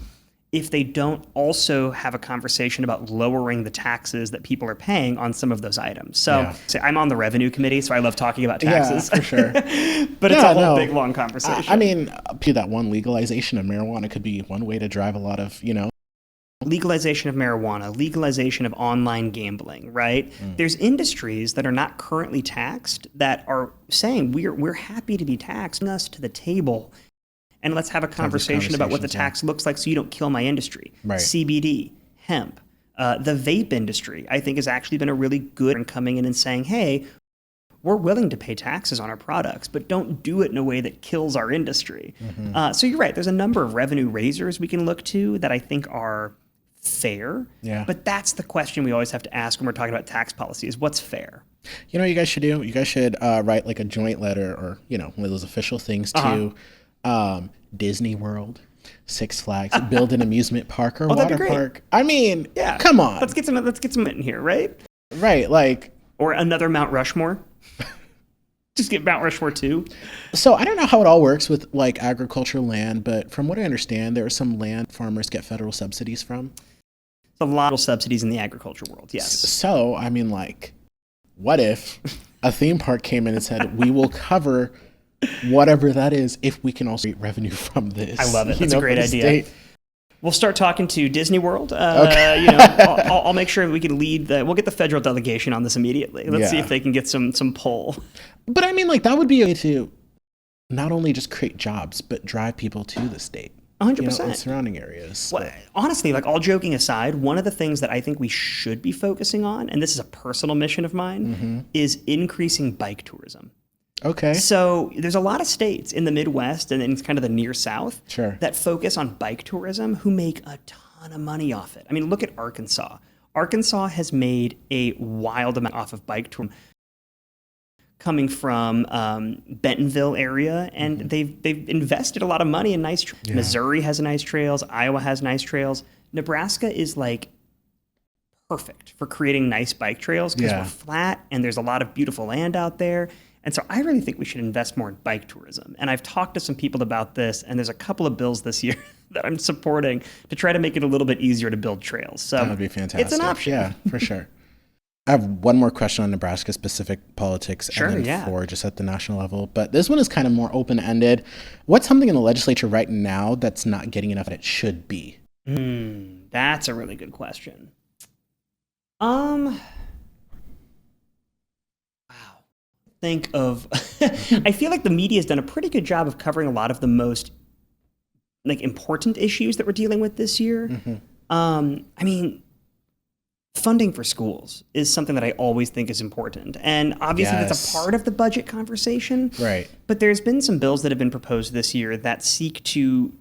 if they don't also have a conversation about lowering the taxes that people are paying on some of those items. So I'm on the revenue committee, so I love talking about taxes. Yeah, for sure. But it's a whole big, long conversation. I mean, that one legalization of marijuana could be one way to drive a lot of, Legalization of marijuana, legalization of online gambling, right? There's industries that are not currently taxed that are saying we're happy to be taxed, bring us to the table, and let's have a conversation about what the tax looks like so you don't kill my industry. Right. CBD, hemp, the vape industry, I think has actually been a really good in coming in and saying, hey, we're willing to pay taxes on our products, but don't do it in a way that kills our industry. So you're right. There's a number of revenue raisers we can look to that I think are fair. Yeah. But that's the question we always have to ask when we're talking about tax policy is what's fair? You know what you guys should do? You guys should write like a joint letter or, one of those official things to Disney World, Six Flags, build an amusement park or water park. I mean, come on. Let's get some in here, right? Right, like. Or another Mount Rushmore. Just get Mount Rushmore too. So I don't know how it all works with like agricultural land, but from what I understand, there are some land farmers get federal subsidies from. A lot of subsidies in the agriculture world, yes. So, I mean, like, what if a theme park came in and said, we will cover whatever that is if we can also get revenue from this? I love it. That's a great idea. State. We'll start talking to Disney World. Okay. I'll make sure we can lead we'll get the federal delegation on this immediately. Let's see if they can get some pull. But I mean, like, that would be a way to not only just create jobs, but drive people to the state. 100%. In surrounding areas. Well, honestly, like all joking aside, one of the things that I think we should be focusing on, and this is a personal mission of mine, is increasing bike tourism. Okay. So there's a lot of states in the Midwest and in kind of the near South that focus on bike tourism who make a ton of money off it. I mean, look at Arkansas. Arkansas has made a wild amount off of bike tourism coming from Bentonville area, and they've invested a lot of money in nice trails. Missouri has nice trails. Iowa has nice trails. Nebraska is like perfect for creating nice bike trails because we're flat and there's a lot of beautiful land out there. And so I really think we should invest more in bike tourism. And I've talked to some people about this, and there's a couple of bills this year that I'm supporting to try to make it a little bit easier to build trails. So that would be fantastic. It's an option. Yeah, for sure. I have one more question on Nebraska-specific politics and then four just at the national level. But this one is kind of more open-ended. What's something in the legislature right now that's not getting enough that it should be? That's a really good question. Think of I feel like the media has done a pretty good job of covering a lot of the most like important issues that we're dealing with this year. I mean, funding for schools is something that I always think is important. And obviously that's a part of the budget conversation. Right. But there's been some bills that have been proposed this year that seek to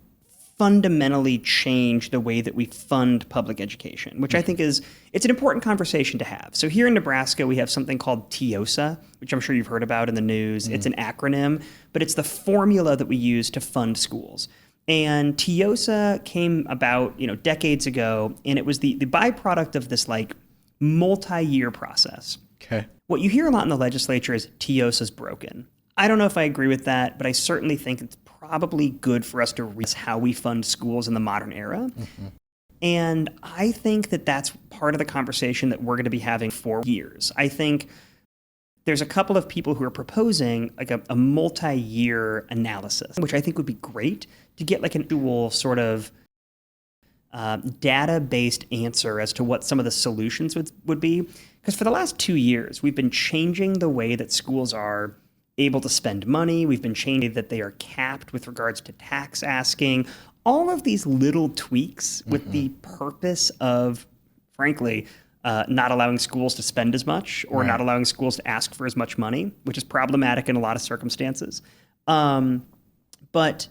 fundamentally change the way that we fund public education, which I think it's an important conversation to have. So here in Nebraska, we have something called TIOSA, which I'm sure you've heard about in the news. It's an acronym, but it's the formula that we use to fund schools. And TIOSA came about, decades ago, and it was the byproduct of this like multi-year process. Okay. What you hear a lot in the legislature is TIOSA's broken. I don't know if I agree with that, but I certainly think it's probably good for us to read how we fund schools in the modern era. Mm-hmm. And I think that that's part of the conversation that we're going to be having for years. I think there's a couple of people who are proposing like a multi-year analysis, which I think would be great to get like an actual sort of data-based answer as to what some of the solutions would be. Because for the last 2 years, we've been changing the way that schools are able to spend money. We've been changing that they are capped with regards to tax asking. All of these little tweaks with the purpose of, frankly, not allowing schools to spend as much or not allowing schools to ask for as much money, which is problematic in a lot of circumstances. But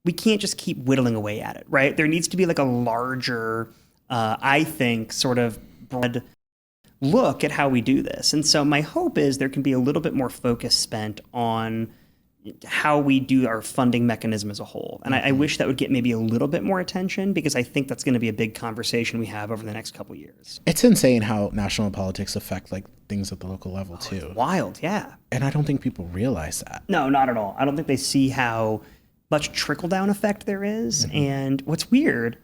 we can't just keep whittling away at it, right? There needs to be like a larger, I think, sort of broad look at how we do this. And so my hope is there can be a little bit more focus spent on how we do our funding mechanism as a whole. And I wish that would get maybe a little bit more attention, because I think that's going to be a big conversation we have over the next couple of years. It's insane how national politics affect like things at the local level too. It's wild, yeah. And I don't think people realize that. No, not at all. I don't think they see how much trickle-down effect there is. And what's weird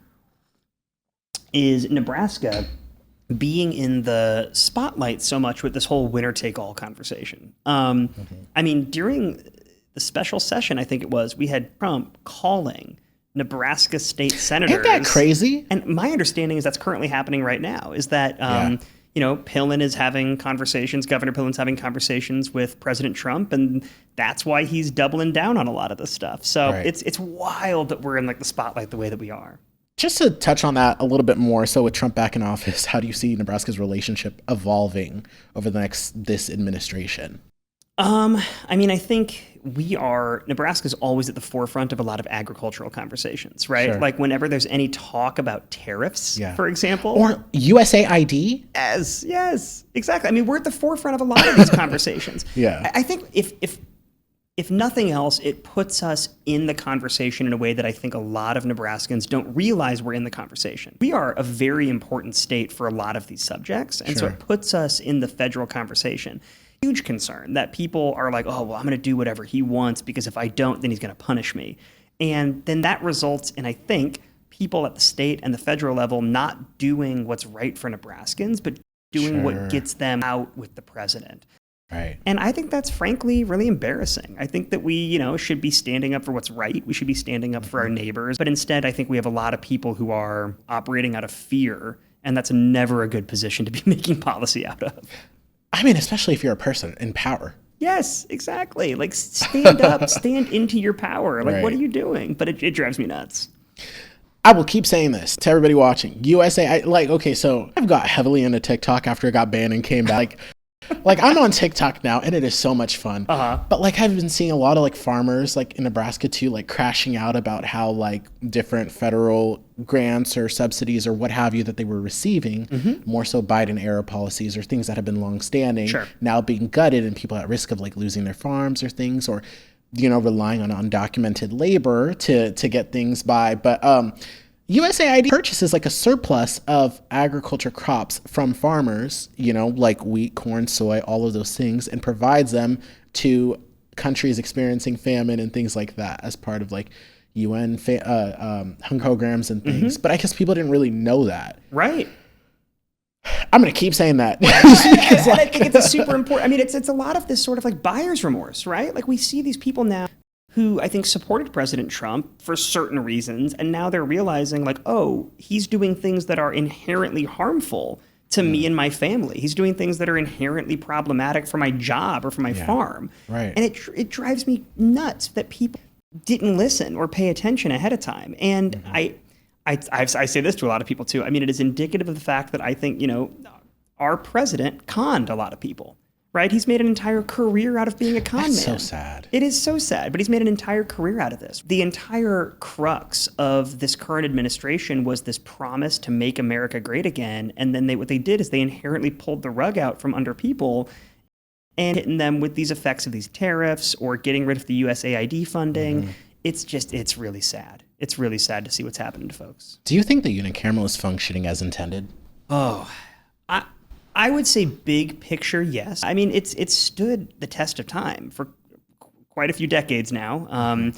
is Nebraska being in the spotlight so much with this whole winner-take-all conversation. I mean, during the special session, I think it was, we had Trump calling Nebraska state senators. Ain't that crazy? And my understanding is that's currently happening right now, is that, Pillen is having conversations, Governor Pillen's having conversations with President Trump, and that's why he's doubling down on a lot of this stuff. So it's wild that we're in like the spotlight the way that we are. Just to touch on that a little bit more, so with Trump back in office, how do you see Nebraska's relationship evolving over this administration? I mean, I think Nebraska's always at the forefront of a lot of agricultural conversations, right? Sure. Like whenever there's any talk about tariffs, for example. Or USAID? Yes, exactly. I mean, we're at the forefront of a lot of these conversations. I think if nothing else, it puts us in the conversation in a way that I think a lot of Nebraskans don't realize we're in the conversation. We are a very important state for a lot of these subjects, and so it puts us in the federal conversation. Huge concern that people are like, oh, well, I'm going to do whatever he wants, because if I don't, then he's going to punish me. And then that results in, I think, people at the state and the federal level not doing what's right for Nebraskans, but doing what gets them out with the president. Right. And I think that's frankly really embarrassing. I think that we, should be standing up for what's right. We should be standing up for our neighbors. But instead, I think we have a lot of people who are operating out of fear, and that's never a good position to be making policy out of. I mean, especially if you're a person in power. Yes, exactly. Like, stand up, stand into your power. Like, what are you doing? But it drives me nuts. I will keep saying this to everybody watching. So I've got heavily into TikTok after it got banned and came back. Like I'm on TikTok now, and it is so much fun. But like I've been seeing a lot of like farmers like in Nebraska too, like crashing out about how like different federal grants or subsidies or what have you that they were receiving, more so Biden era policies or things that have been longstanding, now being gutted, and people at risk of like losing their farms or things, or relying on undocumented labor to get things by. But USAID purchases like a surplus of agriculture crops from farmers, like wheat, corn, soy, all of those things, and provides them to countries experiencing famine and things like that as part of like UN hunger programs and things. But I guess people didn't really know that. Right. I'm going to keep saying that. And I think it's super important. I mean, it's a lot of this sort of like buyer's remorse, right? Like we see these people now who I think supported President Trump for certain reasons, and now they're realizing like, oh, he's doing things that are inherently harmful to me and my family. He's doing things that are inherently problematic for my job or for my farm. Right. And it drives me nuts that people didn't listen or pay attention ahead of time. And I I say this to a lot of people too. I mean, it is indicative of the fact that I think, our president conned a lot of people, right? He's made an entire career out of being a con man. That's so sad. It is so sad, but he's made an entire career out of this. The entire crux of this current administration was this promise to make America great again. And then what they did is they inherently pulled the rug out from under people and hitting them with these effects of these tariffs or getting rid of the USAID funding. Mm-hmm. It's really sad. It's really sad to see what's happening to folks. Do you think the Unicameral is functioning as intended? Oh, I would say big picture, yes. I mean, it's stood the test of time for quite a few decades now.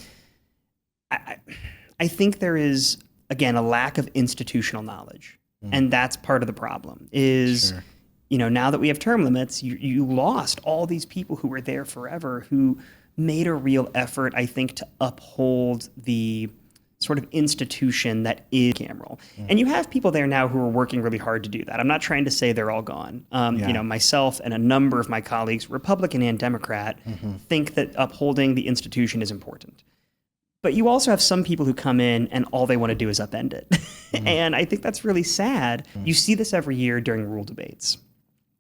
I think there is, again, a lack of institutional knowledge. And that's part of the problem is, sure. Now that we have term limits, you lost all these people who were there forever who made a real effort, I think, to uphold the sort of institution that is Unicameral. And you have people there now who are working really hard to do that. I'm not trying to say they're all gone. Myself and a number of my colleagues, Republican and Democrat, think that upholding the institution is important. But you also have some people who come in and all they want to do is upend it. And I think that's really sad. You see this every year during rule debates,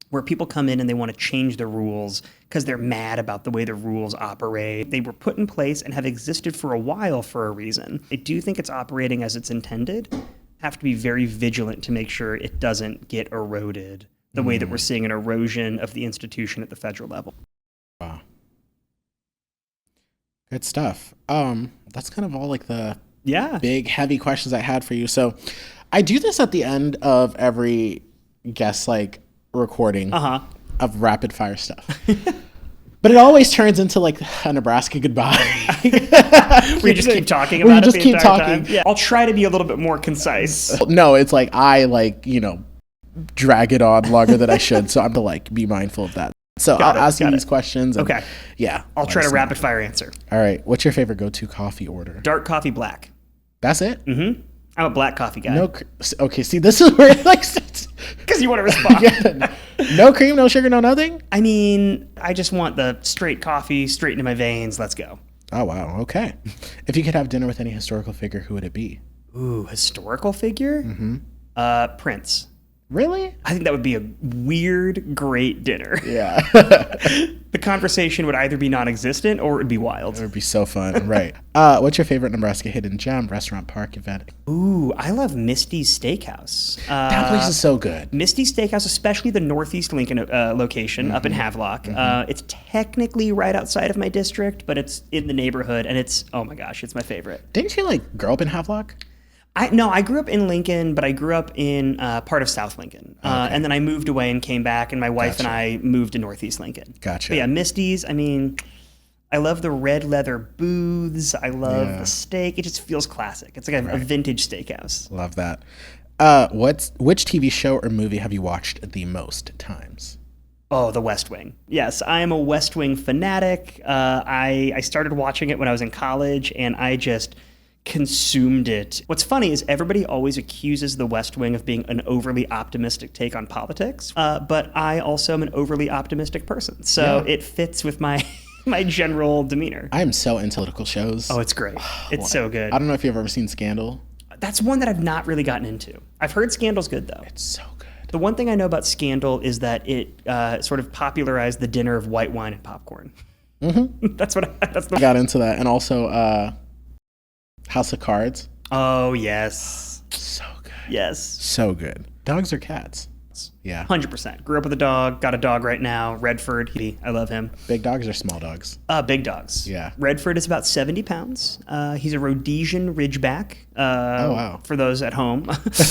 where people come in and they want to change the rules because they're mad about the way the rules operate. They were put in place and have existed for a while for a reason. I do think it's operating as it's intended. Have to be very vigilant to make sure it doesn't get eroded the way that we're seeing an erosion of the institution at the federal level. Wow. Good stuff. That's kind of all like the big, heavy questions I had for you. So I do this at the end of every guest, recording of rapid fire stuff. But it always turns into a Nebraska goodbye. We just keep talking about it the entire time. Yeah. I'll try to be a little bit more concise. No, it's I drag it on longer than I should. So I'm to be mindful of that. So I'll ask you these questions. And, okay. Yeah. I'll try to rapid fire answer. All right. What's your favorite go-to coffee order? Dark coffee, black. That's it? Mm-hmm. I'm a black coffee guy. Okay, see, this is where because you want to respond. No cream, no sugar, no nothing? I mean, I just want the straight coffee straight into my veins. Let's go. Oh, wow. Okay. If you could have dinner with any historical figure, who would it be? Ooh, historical figure? Prince. Really? I think that would be a weird, great dinner. Yeah. The conversation would either be non-existent or it would be wild. It would be so fun. Right. What's your favorite Nebraska hidden gem, restaurant, park, event? Ooh, I love Misty's Steakhouse. That place is so good. Misty's Steakhouse, especially the Northeast Lincoln location up in Havelock. It's technically right outside of my district, but it's in the neighborhood, and oh my gosh, it's my favorite. Didn't you grow up in Havelock? No, I grew up in Lincoln, but I grew up in part of South Lincoln. And then I moved away and came back, and my wife and I moved to Northeast Lincoln. Gotcha. But yeah, Misty's, I mean, I love the red leather booths. I love the steak. It just feels classic. It's like a vintage steakhouse. Love that. Which TV show or movie have you watched the most times? Oh, The West Wing. Yes, I am a West Wing fanatic. I started watching it when I was in college, and I just consumed it. What's funny is everybody always accuses The West Wing of being an overly optimistic take on politics, but I also am an overly optimistic person, so it fits with my general demeanor. I am so into political shows. Oh, it's great. It's so good. I don't know if you've ever seen Scandal. That's one that I've not really gotten into. I've heard Scandal's good, though. It's so good. The one thing I know about Scandal is that it sort of popularized the dinner of white wine and popcorn. That's I got into that, and also House of Cards. Oh, yes. So good. Yes. So good. Dogs or cats? Yeah. 100%. Grew up with a dog. Got a dog right now. Redford. I love him. Big dogs or small dogs? Big dogs. Yeah. Redford is about 70 pounds. He's a Rhodesian Ridgeback. Oh, wow. For those at home. If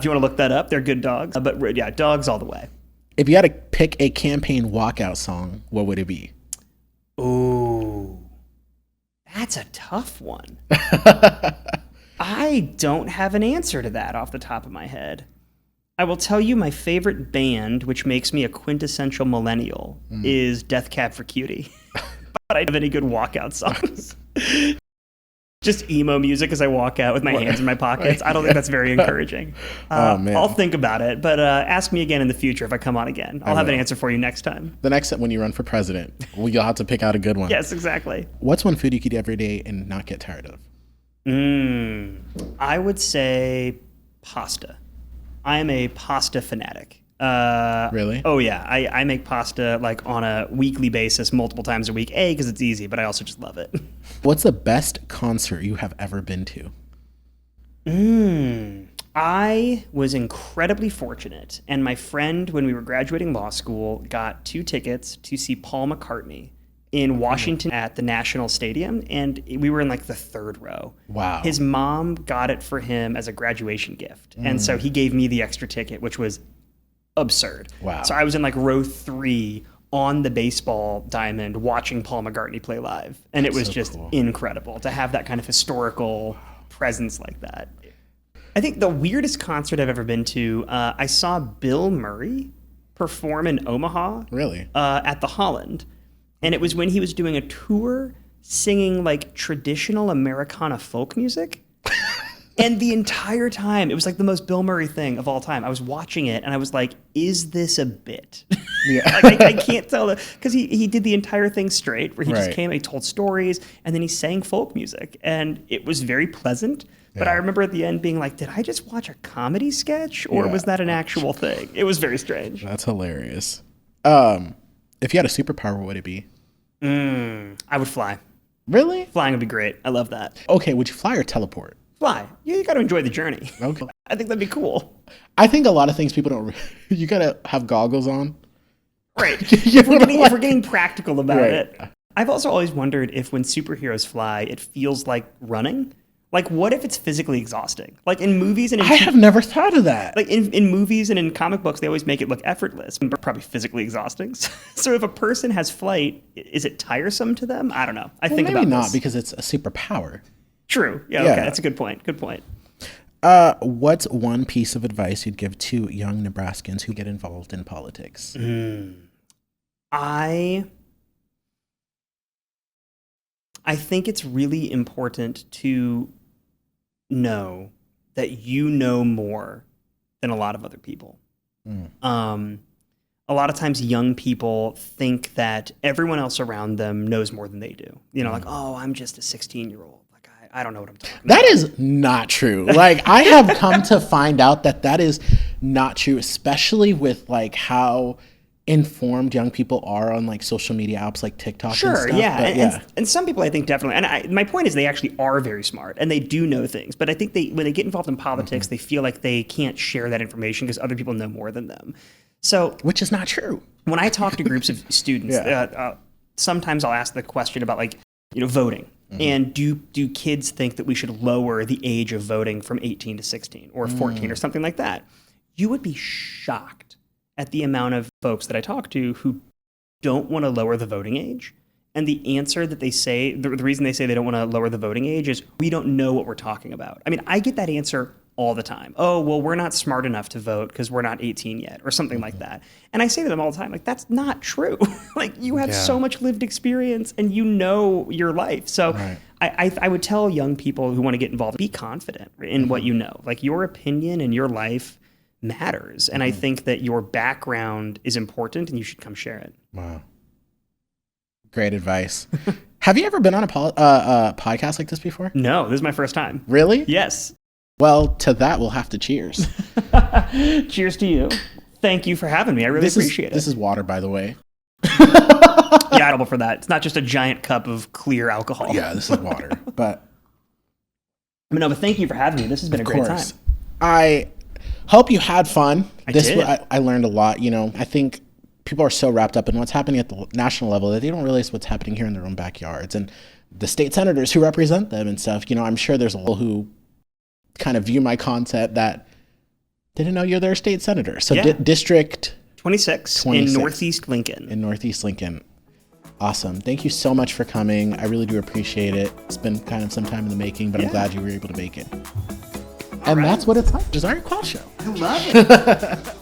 you want to look that up, they're good dogs. But yeah, dogs all the way. If you had to pick a campaign walkout song, what would it be? Ooh. That's a tough one. I don't have an answer to that off the top of my head. I will tell you my favorite band, which makes me a quintessential millennial, is Death Cab for Cutie. But I don't have any good walkout songs. Just emo music as I walk out with my hands in my pockets. I don't think that's very encouraging. Oh, man. I'll think about it, but ask me again in the future if I come on again. I'll have an answer for you next time. The next time when you run for president, you'll have to pick out a good one. Yes, exactly. What's one food you could eat every day and not get tired of? I would say pasta. I am a pasta fanatic. Really? Oh yeah, I make pasta like on a weekly basis, multiple times a week. Because it's easy, but I also just love it. What's the best concert you have ever been to? I was incredibly fortunate, and my friend, when we were graduating law school, got 2 tickets to see Paul McCartney in Washington at the National Stadium, and we were in like the 3rd row. Wow. His mom got it for him as a graduation gift, and so he gave me the extra ticket, which was absurd. Wow. So I was in like row 3 on the baseball diamond watching Paul McCartney play live, and it was so just incredible to have that kind of historical presence like that. I think the weirdest concert I've ever been to, I saw Bill Murray perform in Omaha. Really? At the Holland. And it was when he was doing a tour singing like traditional Americana folk music. And the entire time, it was like the most Bill Murray thing of all time. I was watching it and I was like, is this a bit? Yeah. Like, I can't tell, because he did the entire thing straight, where he just came and he told stories and then he sang folk music. And it was very pleasant. But I remember at the end being like, did I just watch a comedy sketch or was that an actual thing? It was very strange. That's hilarious. If you had a superpower, what would it be? I would fly. Really? Flying would be great. I love that. Okay, would you fly or teleport? Fly. You got to enjoy the journey. Okay. I think that'd be cool. I think a lot of things people don't... You got to have goggles on. Right. If we're getting practical about it. I've also always wondered if when superheroes fly, it feels like running. Like, what if it's physically exhausting? Like in movies and I have never thought of that. Like in movies and in comic books, they always make it look effortless, but probably physically exhausting. So if a person has flight, is it tiresome to them? I don't know. I think maybe about not this. because it's a superpower. True. Yeah. Okay. That's a good point. Good point. What's one piece of advice you'd give to young Nebraskans who get involved in politics? I think it's really important to know that you know more than a lot of other people. A lot of times young people think that everyone else around them knows more than they do. You know, like, oh, I'm just a 16-year-old. Like, I don't know what I'm talking about. That is not true. Like, I have come to find out that is not true, especially with like how informed young people are on like social media apps like TikTok and stuff. And some people I think definitely, and my point is they actually are very smart and they do know things, but I think when they get involved in politics, they feel like they can't share that information because other people know more than them. So, which is not true. When I talk to groups of students, sometimes I'll ask the question about like, voting. And do kids think that we should lower the age of voting from 18 to 16 or 14 or something like that? You would be shocked at the amount of folks that I talk to who don't want to lower the voting age. And the answer that they say, the reason they say they don't want to lower the voting age is we don't know what we're talking about. I mean, I get that answer all the time. Oh, well, we're not smart enough to vote because we're not 18 yet or something like that. And I say to them all the time, like, that's not true. Like, you have so much lived experience and you know your life. So I would tell young people who want to get involved, be confident in what you know. Like, your opinion and your life matters. And I think that your background is important and you should come share it. Wow. Great advice. Have you ever been on a podcast like this before? No, this is my first time. Really? Yes. Well, to that, we'll have to cheers. Cheers to you. Thank you for having me. I really appreciate it. This is water, by the way. Yeah, for that. It's not just a giant cup of clear alcohol. Yeah, this is water. But thank you for having me. This has been a great time. I hope you had fun. I learned a lot. I think people are so wrapped up in what's happening at the national level that they don't realize what's happening here in their own backyards. And the state senators who represent them and stuff, I'm sure there's a lot who kind of view my content that didn't know you're their state senator. So District 26 in Northeast Lincoln. In Northeast Lincoln. Awesome. Thank you so much for coming. I really do appreciate it. It's been kind of some time in the making, but I'm glad you were able to make it. And that's what it's like. Just our call show. I love it.